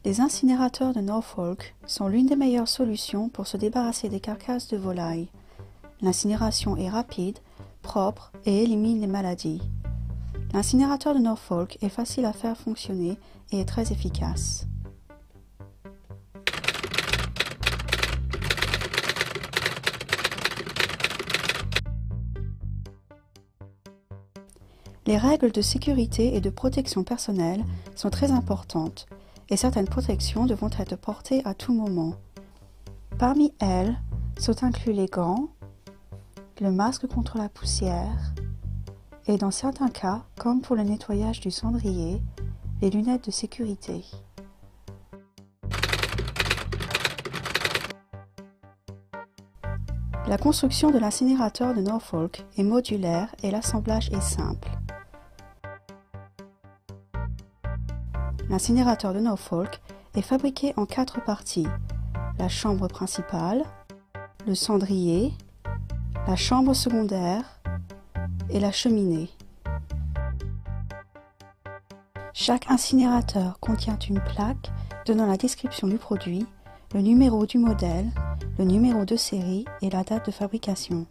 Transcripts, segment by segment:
Les incinérateurs de Norfolk sont l'une des meilleures solutions pour se débarrasser des carcasses de volailles. L'incinération est rapide, propre et élimine les maladies. L'incinérateur de Norfolk est facile à faire fonctionner et est très efficace. Les règles de sécurité et de protection personnelle sont très importantes et certaines protections devront être portées à tout moment. Parmi elles sont inclus les gants, le masque contre la poussière et dans certains cas, comme pour le nettoyage du cendrier, les lunettes de sécurité. La construction de l'incinérateur de Norfolk est modulaire et l'assemblage est simple. L'incinérateur de Norfolk est fabriqué en 4 parties: la chambre principale, le cendrier, la chambre secondaire et la cheminée. Chaque incinérateur contient une plaque donnant la description du produit, le numéro du modèle, le numéro de série et la date de fabrication.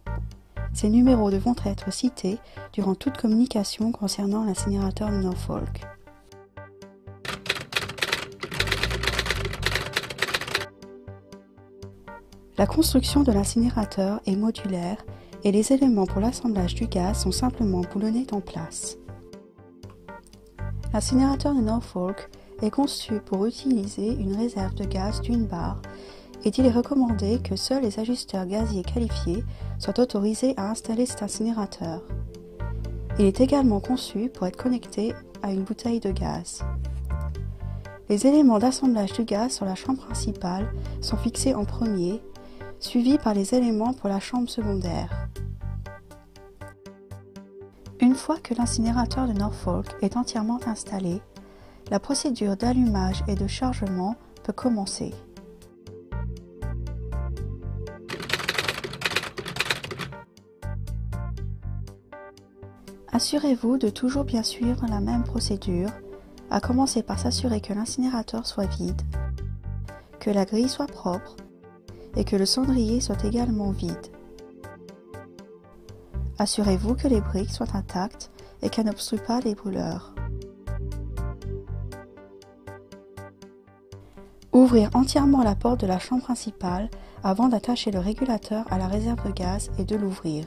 Ces numéros devront être cités durant toute communication concernant l'incinérateur de Norfolk. La construction de l'incinérateur est modulaire et les éléments pour l'assemblage du gaz sont simplement boulonnés en place. L'incinérateur de Norfolk est conçu pour utiliser une réserve de gaz d'une barre et il est recommandé que seuls les ajusteurs gaziers qualifiés soient autorisés à installer cet incinérateur. Il est également conçu pour être connecté à une bouteille de gaz. Les éléments d'assemblage du gaz sur la chambre principale sont fixés en premier, suivis par les éléments pour la chambre secondaire. Une fois que l'incinérateur de Norfolk est entièrement installé, la procédure d'allumage et de chargement peut commencer. Assurez-vous de toujours bien suivre la même procédure, à commencer par s'assurer que l'incinérateur soit vide, que la grille soit propre et que le cendrier soit également vide. Assurez-vous que les briques soient intactes et qu'elles n'obstruent pas les brûleurs. Ouvrir entièrement la porte de la chambre principale avant d'attacher le régulateur à la réserve de gaz et de l'ouvrir.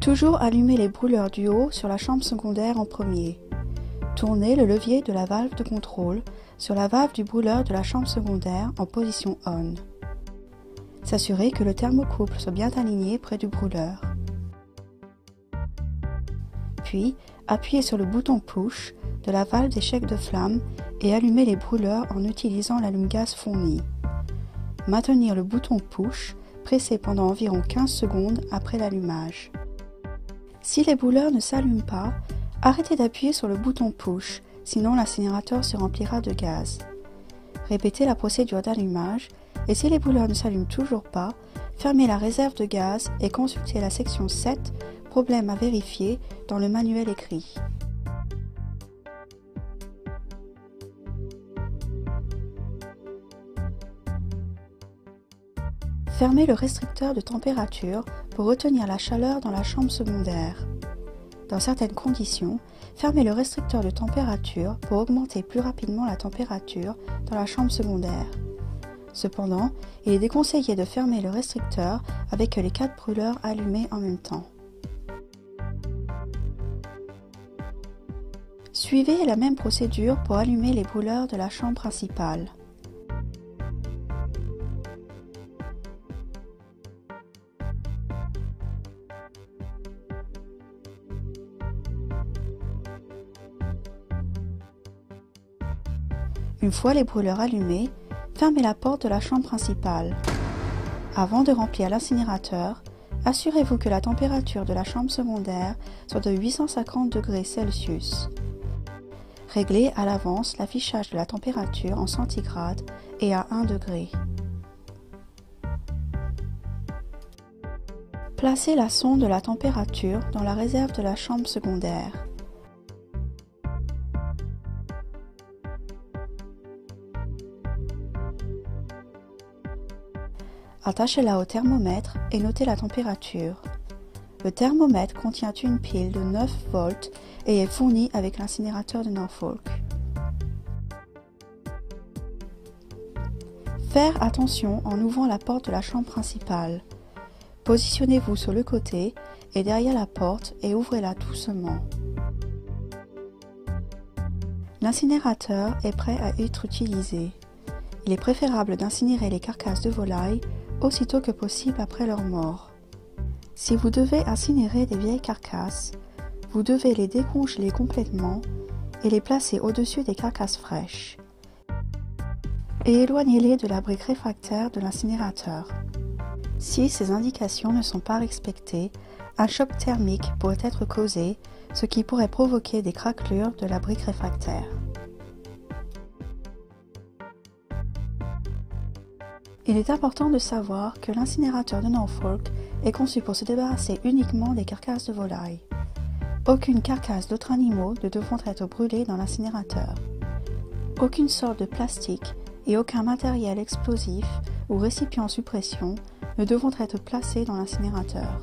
Toujours allumer les brûleurs du haut sur la chambre secondaire en premier. Tournez le levier de la valve de contrôle sur la valve du brûleur de la chambre secondaire en position ON. S'assurer que le thermocouple soit bien aligné près du brûleur. Puis, appuyez sur le bouton Push de la valve d'échec de flamme et allumez les brûleurs en utilisant l'allume-gaz fourni. Maintenir le bouton Push pressé pendant environ 15 secondes après l'allumage. Si les brûleurs ne s'allument pas, arrêtez d'appuyer sur le bouton Push, sinon l'incinérateur se remplira de gaz. Répétez la procédure d'allumage et si les brûleurs ne s'allument toujours pas, fermez la réserve de gaz et consultez la section 7, problème à vérifier, dans le manuel écrit. Fermez le restricteur de température pour retenir la chaleur dans la chambre secondaire. Dans certaines conditions, fermez le restricteur de température pour augmenter plus rapidement la température dans la chambre secondaire. Cependant, il est déconseillé de fermer le restricteur avec les 4 brûleurs allumés en même temps. Suivez la même procédure pour allumer les brûleurs de la chambre principale. Une fois les brûleurs allumés, fermez la porte de la chambre principale. Avant de remplir l'incinérateur, assurez-vous que la température de la chambre secondaire soit de 850 degrés Celsius. Réglez à l'avance l'affichage de la température en centigrades et à 1 degré. Placez la sonde de la température dans la réserve de la chambre secondaire. Attachez-la au thermomètre et notez la température. Le thermomètre contient une pile de 9 volts et est fourni avec l'incinérateur de Norfolk. Faire attention en ouvrant la porte de la chambre principale. Positionnez-vous sur le côté et derrière la porte et ouvrez-la doucement. L'incinérateur est prêt à être utilisé. Il est préférable d'incinérer les carcasses de volailles aussitôt que possible après leur mort. Si vous devez incinérer des vieilles carcasses, vous devez les décongeler complètement et les placer au-dessus des carcasses fraîches. Et éloignez-les de la brique réfractaire de l'incinérateur. Si ces indications ne sont pas respectées, un choc thermique pourrait être causé, ce qui pourrait provoquer des craquelures de la brique réfractaire. Il est important de savoir que l'incinérateur de Norfolk est conçu pour se débarrasser uniquement des carcasses de volailles. Aucune carcasse d'autres animaux ne devront être brûlées dans l'incinérateur. Aucune sorte de plastique et aucun matériel explosif ou récipient sous pression ne devront être placés dans l'incinérateur.